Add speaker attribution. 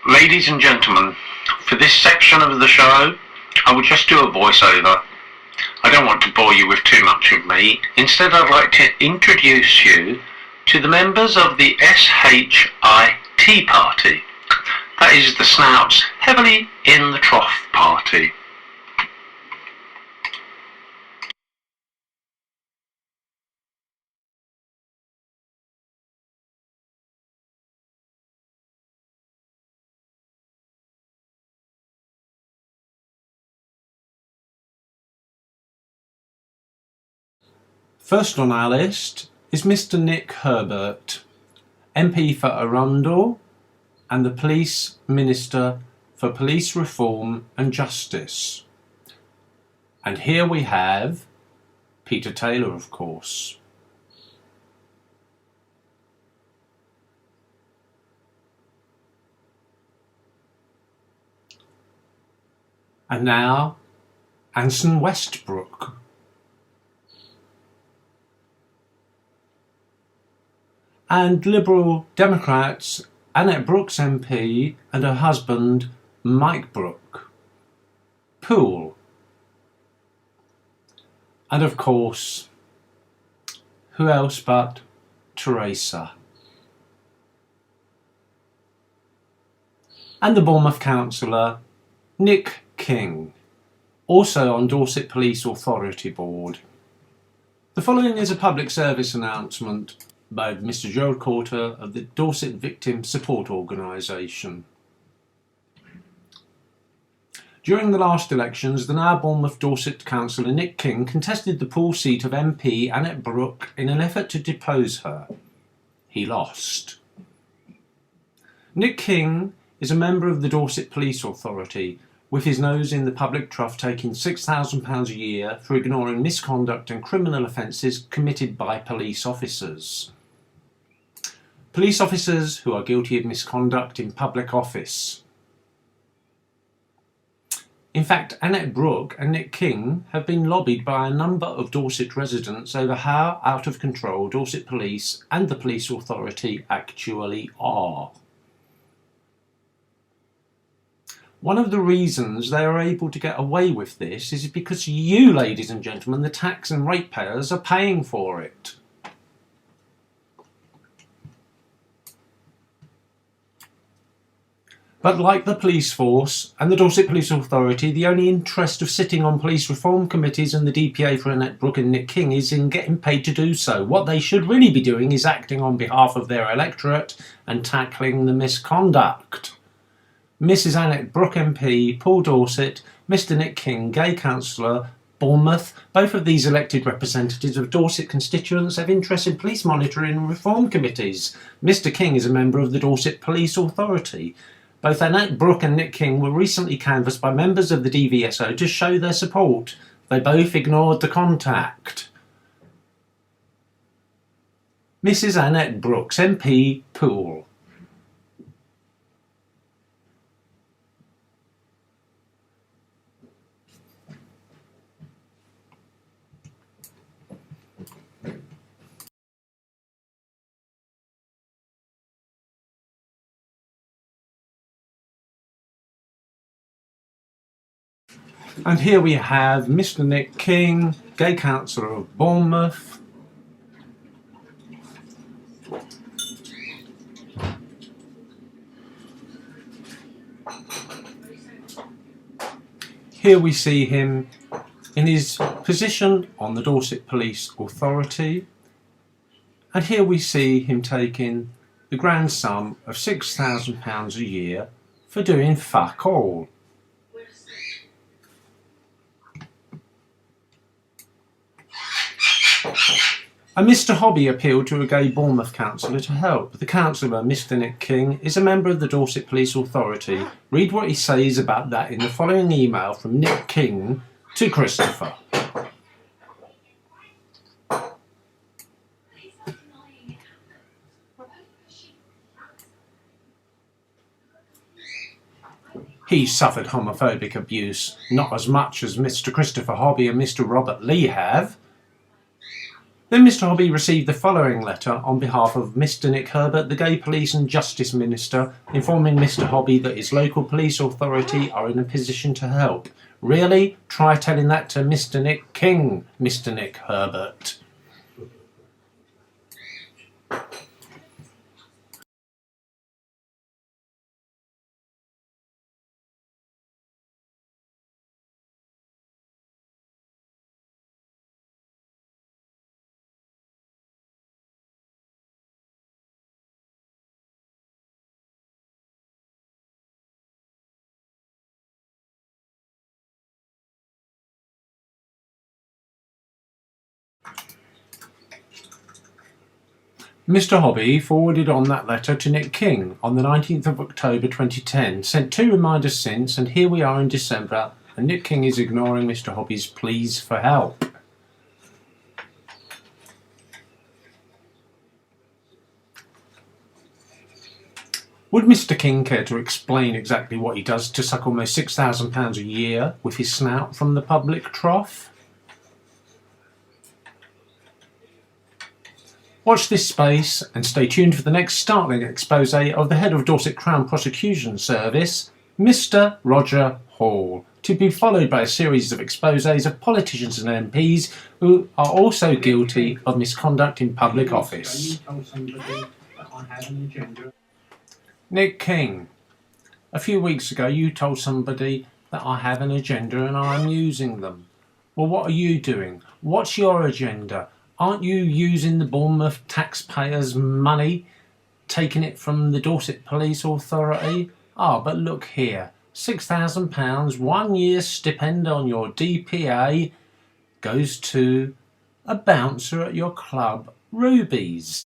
Speaker 1: Ladies and gentlemen, for this section of the show, I will just do a voiceover. I don't want to bore you with too much of me. Instead, I'd like to introduce you to the members of the SHIT party. That is the Snouts Heavily in the Trough party.
Speaker 2: First on our list is Mr. Nick Herbert, MP for Arundel and the Police Minister for Police Reform and Justice. And here we have Peter Taylor, of course. And now, Anson Westbrook. And Liberal Democrats Annette Brooke's MP and her husband Mike Brooke. Poole. And of course, who else but Teresa. And the Bournemouth councillor Nick King, also on Dorset Police Authority Board. The following is a public service announcement by Mr. Gerald Courter of the Dorset Victim Support Organisation. During the last elections, the now Bournemouth Dorset councillor Nick King contested the Poole seat of MP Annette Brooke in an effort to depose her. He lost. Nick King is a member of the Dorset Police Authority, with his nose in the public trough, taking £6,000 a year for ignoring misconduct and criminal offences committed by police officers. Police officers who are guilty of misconduct in public office. In fact, Annette Brooke and Nick King have been lobbied by a number of Dorset residents over how out of control Dorset Police and the Police Authority actually are. One of the reasons they are able to get away with this is because you, ladies and gentlemen, the tax and ratepayers, are paying for it. But like the police force and the Dorset Police Authority, the only interest of sitting on police reform committees and the DPA for Annette Brooke and Nick King is in getting paid to do so. What they should really be doing is acting on behalf of their electorate and tackling the misconduct. Mrs. Annette Brooke MP, Paul Dorset, Mr. Nick King, Gay Councillor, Bournemouth. Both of these elected representatives of Dorset constituents have interest in police monitoring and reform committees. Mr. King is a member of the Dorset Police Authority. Both Annette Brooke and Nick King were recently canvassed by members of the DVSO to show their support. They both ignored the contact. Mrs. Annette Brooks, MP, Poole. And here we have Mr. Nick King, Gay Councillor of Bournemouth. Here we see him in his position on the Dorset Police Authority. And here we see him taking the grand sum of £6,000 a year for doing fuck all. A Mr. Hobby appealed to a gay Bournemouth councillor to help. The councillor, Mr. Nick King, is a member of the Dorset Police Authority. Read what he says about that in the following email from Nick King to Christopher. He suffered homophobic abuse, not as much as Mr. Christopher Hobby and Mr. Robert Lee have. Then Mr Hobby received the following letter on behalf of Mr Nick Herbert, the Gay Police and Justice Minister, informing Mr Hobby that his local police authority are in a position to help. Really? Try telling that to Mr Nick King, Mr Nick Herbert. Mr Hobby forwarded on that letter to Nick King on the 19th of October 2010, sent 2 reminders since, and here we are in December, and Nick King is ignoring Mr Hobby's pleas for help. Would Mr King care to explain exactly what he does to suck almost £6,000 a year with his snout from the public trough? Watch this space and stay tuned for the next startling expose of the head of Dorset Crown Prosecution Service, Mr Roger Hall, to be followed by a series of exposes of politicians and MPs who are also guilty of misconduct in public office. Nick King, a few weeks ago you told somebody that I have an agenda and I'm using them. Well, what are you doing? What's your agenda? Aren't you using the Bournemouth taxpayers' money, taking it from the Dorset Police Authority? But look here, £6,000, 1 year's stipend on your DPA goes to a bouncer at your club, Ruby's.